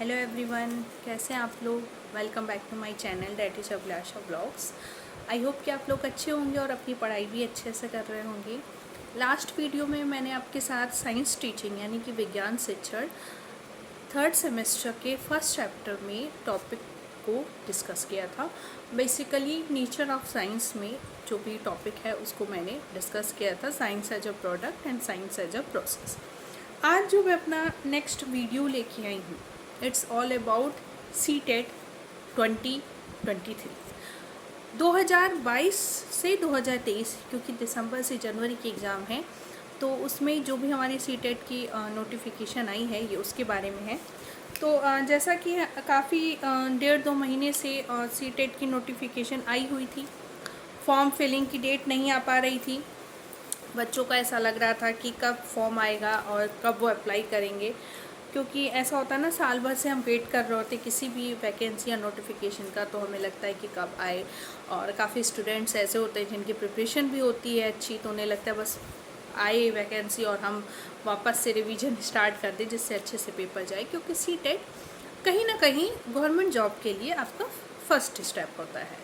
Hello everyone, कैसे हैं आप लोग। Welcome back to my channel that is Abhilasha blogs. I hope कि आप लोग अच्छे होंगे और अपनी पढ़ाई भी अच्छे से कर रहे होंगे। लास्ट वीडियो में मैंने आपके साथ साइंस टीचिंग यानी कि विज्ञान शिक्षण थर्ड सेमेस्टर के फर्स्ट चैप्टर में टॉपिक को डिस्कस किया था। बेसिकली नेचर ऑफ साइंस में जो भी टॉपिक है उसको मैंने डिस्कस किया था, science as a product and science as a process. आज जो मैं अपना नेक्स्ट वीडियो लेके आई हूँ, इट्स ऑल अबाउट CTET 2023 2022 से 2023, क्योंकि दिसंबर से जनवरी की एग्ज़ाम है, तो उसमें जो भी हमारी CTET की नोटिफिकेशन आई है ये उसके बारे में है। तो जैसा कि काफ़ी 1.5-2 महीने से CTET की नोटिफिकेशन आई हुई थी, फॉर्म फिलिंग की डेट नहीं आ पा रही थी। बच्चों का ऐसा लग रहा था कि कब फॉर्म आएगा और कब वो अप्लाई करेंगे, क्योंकि ऐसा होता है ना, साल भर से हम वेट कर रहे होते किसी भी वैकेंसी या नोटिफिकेशन का, तो हमें लगता है कि कब आए। और काफ़ी स्टूडेंट्स ऐसे होते हैं जिनकी प्रिपरेशन भी होती है अच्छी, तो उन्हें लगता है बस आए वैकेंसी और हम वापस से रिवीजन स्टार्ट कर दें जिससे अच्छे से पेपर जाए, क्योंकि CTET कहीं ना कहीं गवर्नमेंट जॉब के लिए आपका फर्स्ट स्टेप होता है।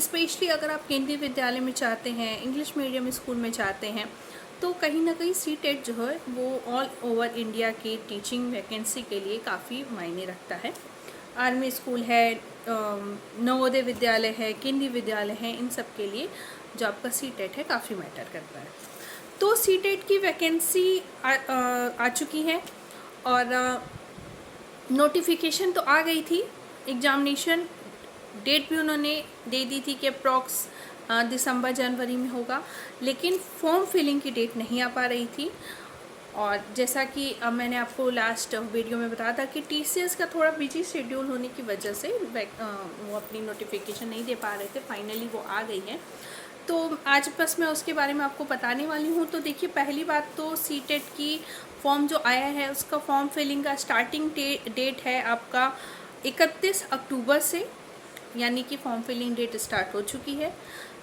स्पेशली अगर आप केंद्रीय विद्यालय में चाहते हैं, इंग्लिश मीडियम स्कूल में चाहते हैं, तो कहीं ना कहीं CTET जो है वो ऑल ओवर इंडिया की टीचिंग वैकेंसी के लिए काफ़ी मायने रखता है। आर्मी स्कूल है, नवोदय विद्यालय है, केंद्रीय विद्यालय है, इन सब के लिए जो आपका CTET है काफ़ी मैटर करता है। तो CTET की वैकेंसी आ चुकी है और नोटिफिकेशन तो आ गई थी। एग्जामिनेशन डेट भी उन्होंने दे दी थी कि अप्रॉक्स दिसंबर जनवरी में होगा, लेकिन फॉर्म फिलिंग की डेट नहीं आ पा रही थी। और जैसा कि मैंने आपको लास्ट वीडियो में बताया था कि TCS का थोड़ा बिजी शेड्यूल होने की वजह से वो अपनी नोटिफिकेशन नहीं दे पा रहे थे। फाइनली वो आ गई है, तो आज बस मैं उसके बारे में आपको बताने वाली हूँ। तो देखिए, पहली बात तो CTET की फॉर्म जो आया है उसका फॉर्म फिलिंग का स्टार्टिंग डेट है आपका 31 अक्टूबर से, यानी कि फॉर्म फिलिंग डेट स्टार्ट हो चुकी है।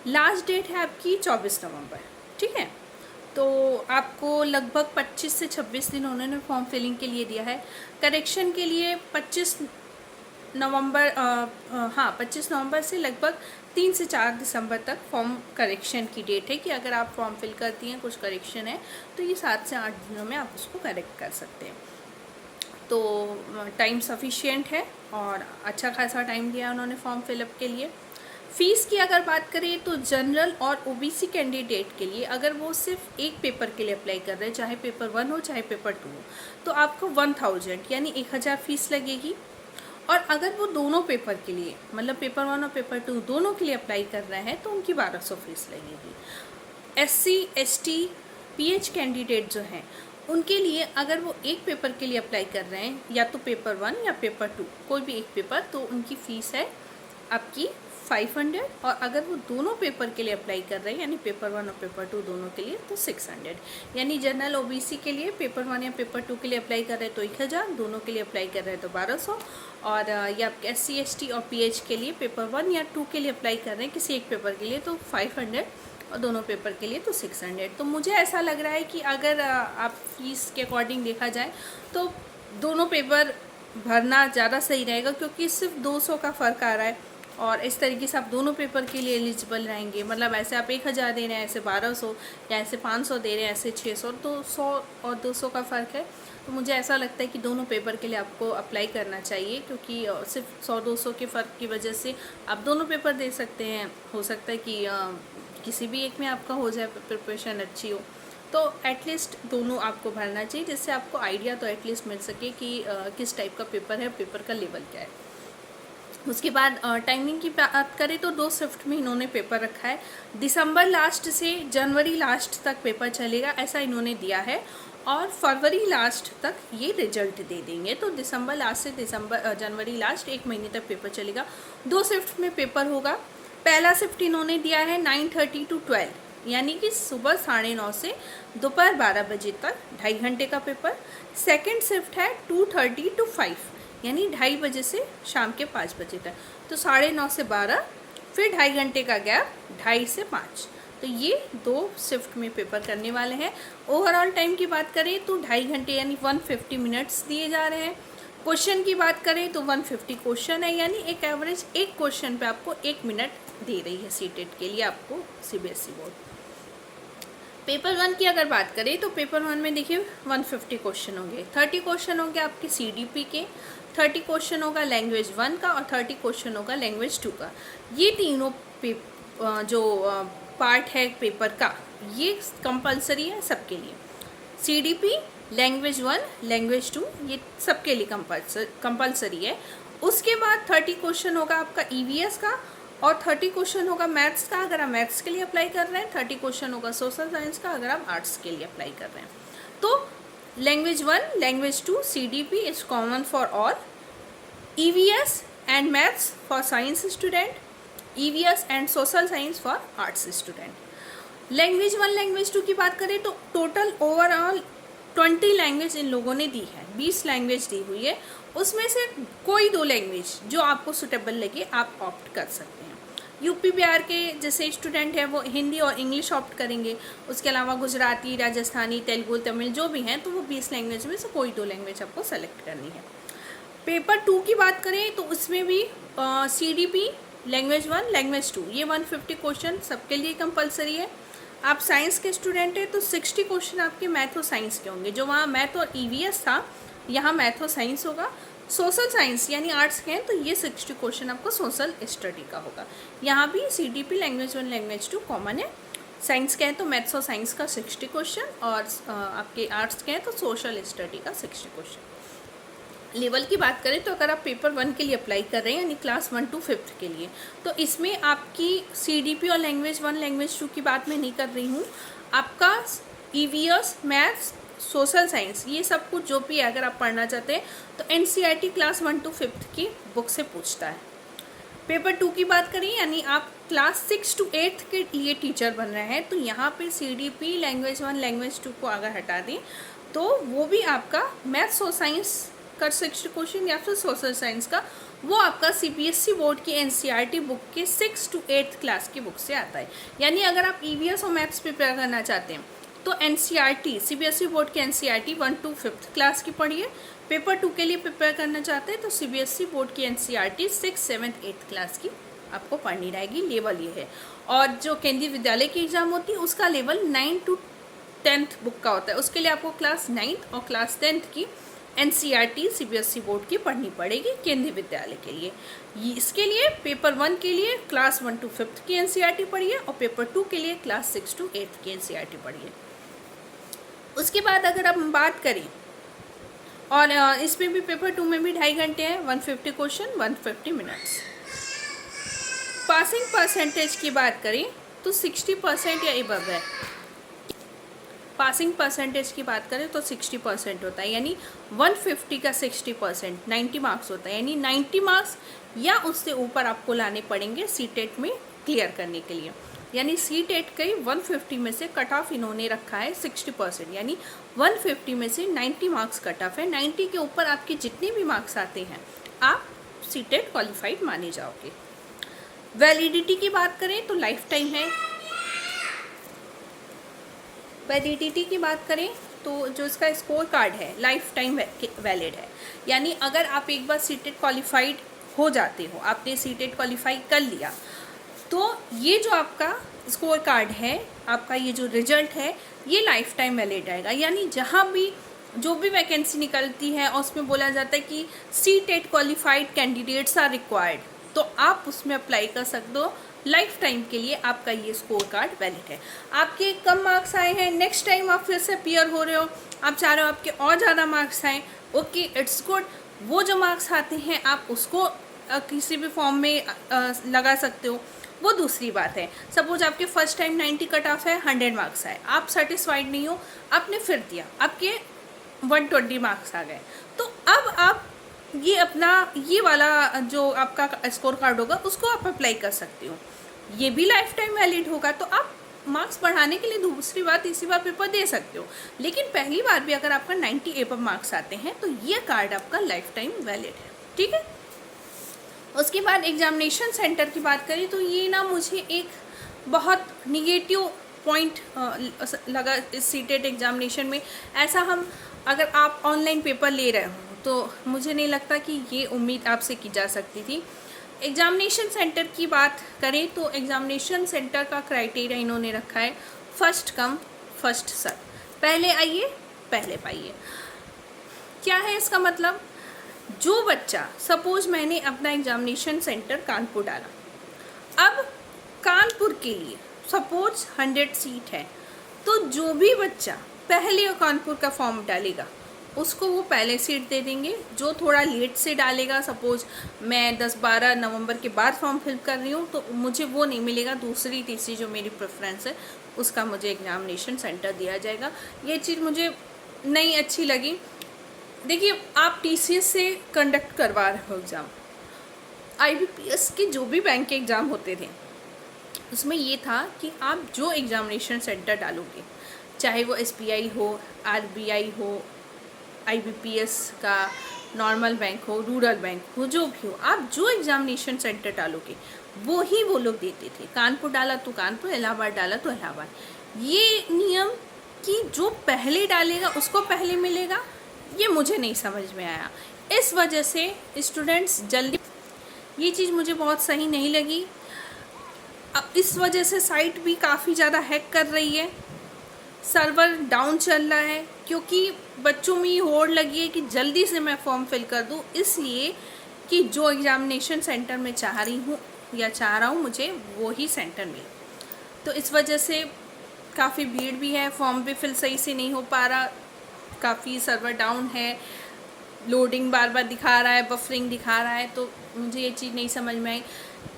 लास्ट डेट है आपकी 24 नवंबर, ठीक है। तो आपको लगभग 25 से 26 दिन उन्होंने फॉर्म फिलिंग के लिए दिया है। करेक्शन के लिए 25 नवंबर 25 नवंबर से लगभग 3 से 4 दिसंबर तक फॉर्म करेक्शन की डेट है, कि अगर आप फॉर्म फिल करती हैं, कुछ करेक्शन है, तो ये 7 से 8 दिनों में आप उसको करेक्ट कर सकते हैं। तो टाइम सफिशिएंट है और अच्छा खासा टाइम दिया उन्होंने फॉर्म फिलअप के लिए। फ़ीस की अगर बात करें तो जनरल और OBC कैंडिडेट के लिए, अगर वो सिर्फ एक पेपर के लिए अप्लाई कर रहे हैं, चाहे पेपर 1 हो चाहे पेपर 2 हो, तो आपको 1000 यानी 1000 फीस लगेगी। और अगर वो दोनों पेपर के लिए, मतलब पेपर 1 और पेपर 2 दोनों के लिए अप्लाई कर रहे हैं, तो उनकी 1200 फीस लगेगी। SC ST PH कैंडिडेट जो हैं उनके लिए, अगर वो एक पेपर के लिए अप्लाई कर रहे हैं, या तो पेपर 1 या पेपर 2, कोई भी एक पेपर, तो उनकी फ़ीस है आपकी 500। और अगर वो दोनों पेपर के लिए अप्लाई कर रहे हैं, यानी पेपर 1 और पेपर 2 दोनों के लिए, तो 600। यानी जनरल OBC के लिए पेपर 1 या पेपर 2 के लिए अप्लाई कर रहे हैं तो 1000, दोनों के लिए अप्लाई कर रहे हैं तो 1200। और या SC ST और PH के लिए पेपर 1 या 2 के लिए अप्लाई कर रहे हैं किसी एक पेपर के लिए, तो 500, और दोनों पेपर के लिए तो 600। तो मुझे ऐसा लग रहा है कि अगर आप फीस के अकॉर्डिंग देखा जाए तो दोनों पेपर भरना ज़्यादा सही रहेगा, क्योंकि सिर्फ 200 का फ़र्क आ रहा है और इस तरीके से आप दोनों पेपर के लिए एलिजिबल रहेंगे। मतलब ऐसे आप 1000 दे रहे हैं, ऐसे 1200, या ऐसे 500 दे रहे हैं, ऐसे 600, तो 100 और 200 का फ़र्क है। तो मुझे ऐसा लगता है कि दोनों पेपर के लिए आपको अप्लाई करना चाहिए, क्योंकि सिर्फ 100-200 के फ़र्क की वजह से आप दोनों पेपर दे सकते हैं। हो सकता है कि किसी भी एक में आपका हो जाए, प्रिपरेशन अच्छी हो, तो एटलीस्ट दोनों आपको भरना चाहिए, जिससे आपको आइडिया तो एटलीस्ट मिल सके कि किस टाइप का पेपर है, पेपर का लेवल क्या है। उसके बाद टाइमिंग की बात करें तो 2 शिफ्ट में इन्होंने पेपर रखा है। दिसंबर लास्ट से जनवरी लास्ट तक पेपर चलेगा, ऐसा इन्होंने दिया है। और फरवरी लास्ट तक ये रिजल्ट दे देंगे। तो दिसंबर लास्ट से जनवरी लास्ट 1 महीने तक पेपर चलेगा। 2 शिफ्ट में पेपर होगा। पहला शिफ्ट इन्होंने दिया है 9:30 to 12, यानी कि सुबह 9:30 से दोपहर 12 बजे तक 2.5 घंटे का पेपर। सेकेंड शिफ्ट है 2:30 to 5, यानी 2:30 बजे से शाम के 5 बजे तक। तो 9:30 से 12, फिर 2.5 घंटे का गैप, 2:30 से 5। तो ये 2 शिफ्ट में पेपर करने वाले हैं। ओवरऑल टाइम की बात करें तो 2.5 घंटे यानी 150 मिनट्स दिए जा रहे हैं। क्वेश्चन की बात करें तो 150 क्वेश्चन है, यानी एक एवरेज एक क्वेश्चन पे आपको 1 मिनट दे रही है सीटेट के लिए आपको सीबीएसई बोर्ड। पेपर 1 की अगर बात करें तो पेपर 1 में देखिए 150 क्वेश्चन होंगे, 30 क्वेश्चन होंगे आपके सीडीपी के, 30 क्वेश्चन होगा लैंग्वेज 1 का और 30 क्वेश्चन होगा लैंग्वेज 2 का। ये तीनों जो पार्ट है पेपर का ये कंपलसरी है सबके लिए। सीडीपी, लैंग्वेज 1, लैंग्वेज 2 ये सबके लिए कंपलसरी है। उसके बाद 30 क्वेश्चन होगा आपका ईवीएस का और 30 क्वेश्चन होगा मैथ्स का अगर आप मैथ्स के लिए अप्लाई कर रहे हैं, 30 क्वेश्चन होगा सोशल साइंस का अगर आप आर्ट्स के लिए अप्लाई कर रहे हैं। तो language 1, language 2, CDP is common for all, EVS and maths for science student, EVS and social science for arts student. Language 1, language 2 की बात करें तो टोटल ओवरऑल 20 लैंग्वेज इन लोगों ने दी है, 20 लैंग्वेज दी हुई है। उसमें से कोई 2 लैंग्वेज जो आपको सुटेबल लगे आप ऑप्ट कर सकते हैं। यूपी बिहार के जैसे स्टूडेंट हैं वो हिंदी और इंग्लिश ऑप्ट करेंगे, उसके अलावा गुजराती, राजस्थानी, तेलुगु, तमिल जो भी हैं तो वो 20 लैंग्वेज में से कोई 2 लैंग्वेज आपको सेलेक्ट करनी है। पेपर 2 की बात करें तो उसमें भी सीडीपी, लैंग्वेज 1, लैंग्वेज 2 ये 150 क्वेश्चन सबके लिए कंपलसरी है। आप साइंस के स्टूडेंट हैं तो 60 क्वेश्चन आपके मैथ और साइंस के होंगे, जो वहाँ मैथ और ईवीएस था यहाँ मैथ और साइंस होगा। सोशल साइंस यानी आर्ट्स के हैं तो ये 60 क्वेश्चन आपको सोशल स्टडी का होगा। यहाँ भी सीडीपी, लैंग्वेज 1, लैंग्वेज 2 कॉमन है। साइंस के हैं तो मैथ्स और साइंस का 60 क्वेश्चन और आपके आर्ट्स के हैं तो सोशल स्टडी का 60 क्वेश्चन। लेवल की बात करें तो अगर आप पेपर 1 के लिए अप्लाई कर रहे हैं यानी क्लास 1 to 5th के लिए, तो इसमें आपकी सीडीपी और लैंग्वेज 1, लैंग्वेज 2 की बात मैं नहीं कर रही हूँ। आपका ईवीएस, मैथ्स, सोशल साइंस ये सब कुछ जो भी अगर आप पढ़ना चाहते हैं तो एनसीईआरटी क्लास 1 to 5th की बुक से पूछता है। पेपर 2 की बात करें यानी आप क्लास 6 to 8th के लिए टीचर बन रहे हैं तो यहाँ पे सीडीपी, लैंग्वेज 1, लैंग्वेज 2 को अगर हटा दें तो वो भी आपका मैथ्स और साइंस का 60 क्वेश्चन या फिर सोशल साइंस का वो आपका सीबीएसई बोर्ड की एनसीईआरटी बुक के 6 to 8th क्लास की बुक से आता है। यानी अगर आप ईवीएस और मैथ्स प्रिपेयर करना चाहते हैं तो एनसीईआरटी, सीबीएसई बोर्ड की एनसीईआरटी 1 to 5th क्लास की पढ़िए। पेपर 2 के लिए प्रिपेयर करना चाहते हैं तो सीबीएसई बोर्ड की एनसीईआरटी 6, 7th, 8th क्लास की आपको पढ़नी रहेगी। लेवल ये है। और जो केंद्रीय विद्यालय की एग्जाम होती है उसका लेवल 9 to 10th बुक का होता है, उसके लिए आपको क्लास 9th और क्लास 10th की एनसीईआरटी सीबीएसई बोर्ड की पढ़नी पड़ेगी केंद्रीय विद्यालय के लिए। इसके लिए पेपर 1 के लिए क्लास 1 to 5th की एनसीईआरटी पढ़िए और पेपर 2 के लिए क्लास 6 to 8th की एनसीईआरटी पढ़िए। उसके बाद अगर आप बात करें और इसमें भी पेपर 2 में भी 2.5 घंटे हैं, 150 क्वेश्चन, 150 मिनट्स। पासिंग परसेंटेज की बात करें तो 60% या एबव है। पासिंग परसेंटेज की बात करें तो 60% होता है, यानी 150 का 60% 90 मार्क्स होता है, यानी 90 मार्क्स या उससे ऊपर आपको लाने पड़ेंगे सीटेट में क्लियर करने के लिए। यानी सीटेट के 150 में से कट ऑफ इन्होंने रखा है 60%, यानी 150 में से 90 मार्क्स कट ऑफ है। 90 के ऊपर आपके जितने भी मार्क्स आते हैं आप सीटेट क्वालिफाइड माने जाओगे। वैलिडिटी की बात करें तो लाइफ टाइम है। वैलिडिटी की बात करें तो जो इसका स्कोर कार्ड है लाइफ टाइम वैलिड है, यानी अगर आप एक बार सीटेट क्वालिफाइड हो जाते हो, आपने सीटेट क्वालिफाई कर लिया तो ये जो आपका स्कोर कार्ड है, आपका ये जो रिजल्ट है ये लाइफ टाइम वैलिड रहेगा। यानी जहाँ भी जो भी वैकेंसी निकलती है और उसमें बोला जाता है कि CTET qualified candidates are required, तो आप उसमें अप्लाई कर सकते हो। लाइफ टाइम के लिए आपका ये स्कोर कार्ड वैलिड है। आपके कम मार्क्स आए हैं, नेक्स्ट टाइम आप फिर से अपीयर हो रहे हो, आप चाह रहे हो आपके और ज़्यादा मार्क्स आए, ओके इट्स गुड। वो जो मार्क्स आते हैं आप उसको किसी भी फॉर्म में लगा सकते हो, वो दूसरी बात है। सपोज आपके फर्स्ट टाइम 90 कट ऑफ है, 100 मार्क्स आए, आप सेटिस्फाइड नहीं हो, आपने फिर दिया, आपके 120 मार्क्स आ गए, तो अब आप ये अपना ये वाला जो आपका स्कोर कार्ड होगा उसको आप अप्लाई कर सकते हो, ये भी लाइफ टाइम वैलिड होगा। तो आप मार्क्स बढ़ाने के लिए दूसरी बार तीसरी बार पेपर दे सकते हो, लेकिन पहली बार भी अगर आपका 90 एबव मार्क्स आते हैं तो ये कार्ड आपका लाइफ टाइम वैलिड है, ठीक है। उसके बाद एग्जामिनेशन सेंटर की बात करें तो ये ना मुझे एक बहुत निगेटिव पॉइंट लगा इस सीटेट एग्जामिनेशन में। ऐसा हम अगर आप ऑनलाइन पेपर ले रहे हो तो मुझे नहीं लगता कि ये उम्मीद आपसे की जा सकती थी। एग्ज़ामिनेशन सेंटर की बात करें तो एग्ज़ामिनेशन सेंटर का क्राइटेरिया इन्होंने रखा है फर्स्ट कम फर्स्ट सर्व, पहले आइए पहले पाइए। क्या है इसका मतलब? जो बच्चा, सपोज मैंने अपना एग्ज़ामिनेशन सेंटर कानपुर डाला, अब कानपुर के लिए सपोज 100 सीट है, तो जो भी बच्चा पहले कानपुर का फॉर्म डालेगा उसको वो पहले सीट दे देंगे। जो थोड़ा लेट से डालेगा, सपोज मैं 10-12 नवंबर के बाद फॉर्म फिल कर रही हूँ, तो मुझे वो नहीं मिलेगा, दूसरी तीसरी जो मेरी प्रेफरेंस है उसका मुझे एग्ज़ामिनेशन सेंटर दिया जाएगा। ये चीज़ मुझे नहीं अच्छी लगी। देखिए, आप TCS से कंडक्ट करवा रहे हो एग्ज़ाम, IBPS के जो भी बैंक के एग्ज़ाम होते थे उसमें ये था कि आप जो एग्ज़ामिनेशन सेंटर डालोगे, चाहे वो SBI हो, RBI हो, IBPS का नॉर्मल बैंक हो, रूरल बैंक हो, जो भी हो, आप जो एग्ज़ामिनेशन सेंटर डालोगे वो ही वो लोग देते थे। कानपुर डाला तो कानपुर, इलाहाबाद डाला तो इलाहाबाद। ये नियम कि जो पहले डालेगा उसको पहले मिलेगा, ये मुझे नहीं समझ में आया। इस वजह से स्टूडेंट्स जल्दी, ये चीज़ मुझे बहुत सही नहीं लगी। अब इस वजह से साइट भी काफ़ी ज़्यादा हैक कर रही है, सर्वर डाउन चल रहा है, क्योंकि बच्चों में ये होड़ लगी है कि जल्दी से मैं फॉर्म फिल कर दूँ, इसलिए कि जो एग्ज़ामिनेशन सेंटर मैं चाह रही हूँ या चाह रहा हूँ मुझे वो ही सेंटर मिले। तो इस वजह से काफ़ी भीड़ भी है, फॉर्म भी फिल सही से नहीं हो पा रहा, काफ़ी सर्वर डाउन है, लोडिंग बार बार दिखा रहा है, बफरिंग दिखा रहा है। तो मुझे ये चीज़ नहीं समझ में आई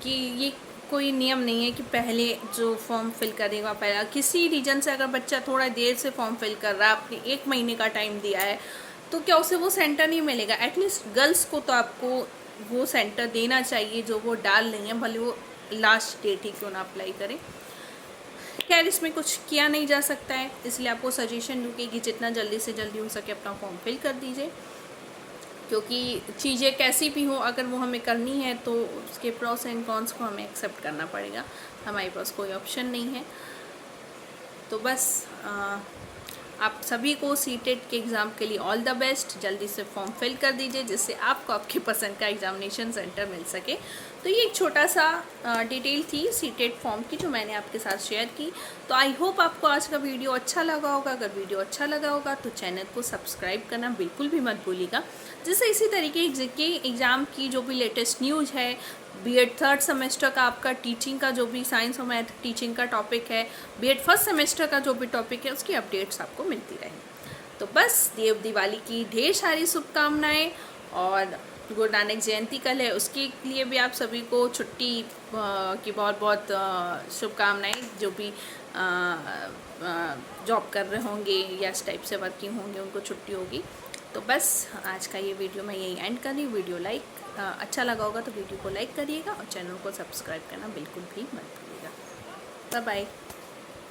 कि ये कोई नियम नहीं है कि पहले जो फॉर्म फिल करेगा पहला। किसी रीजन से अगर बच्चा थोड़ा देर से फॉर्म फिल कर रहा है, आपने 1 महीने का टाइम दिया है, तो क्या उसे वो सेंटर नहीं मिलेगा? एटलीस्ट गर्ल्स को तो आपको वो सेंटर देना चाहिए जो वो डाल रही हैं, भले वो लास्ट डेट ही क्यों ना अप्लाई करें। खैर, इसमें कुछ किया नहीं जा सकता है, इसलिए आपको सजेशन दूँगी कि जितना जल्दी से जल्दी हो सके अपना फॉर्म फिल कर दीजिए, क्योंकि चीज़ें कैसी भी हो, अगर वो हमें करनी है तो उसके प्रॉस एंड कॉन्स को हमें एक्सेप्ट करना पड़ेगा, हमारे पास कोई ऑप्शन नहीं है। तो बस आप सभी को सीटेट के एग्ज़ाम के लिए ऑल द बेस्ट। जल्दी से फॉर्म फिल कर दीजिए जिससे आपको आपके पसंद का एग्ज़ामिनेशन सेंटर मिल सके। तो ये एक छोटा सा डिटेल थी सीटेट फॉर्म की जो मैंने आपके साथ शेयर की। तो आई होप आपको आज का वीडियो अच्छा लगा होगा। अगर वीडियो अच्छा लगा होगा तो चैनल को सब्सक्राइब करना बिल्कुल भी मत भूलिएगा, जिससे इसी तरीके के एग्ज़ाम की जो भी लेटेस्ट न्यूज़ है, B.Ed 3rd सेमेस्टर का आपका टीचिंग का जो भी साइंस और मैथ टीचिंग का टॉपिक है, B.Ed 1st सेमेस्टर का जो भी टॉपिक है, उसकी अपडेट्स आपको मिलती रहें। तो बस देव दिवाली की ढेर सारी शुभकामनाएं, और गुरु नानक जयंती कल है, उसके लिए भी आप सभी को छुट्टी की बहुत बहुत शुभकामनाएं। जो भी जॉब कर रहे होंगे या इस टाइप से वर्किंग होंगे उनको छुट्टी होगी। तो बस आज का ये वीडियो मैं यही एंड कर रही हूँ। वीडियो अच्छा लगा होगा तो वीडियो को लाइक करिएगा और चैनल को सब्सक्राइब करना बिल्कुल भी मत भूलिएगा। Bye bye.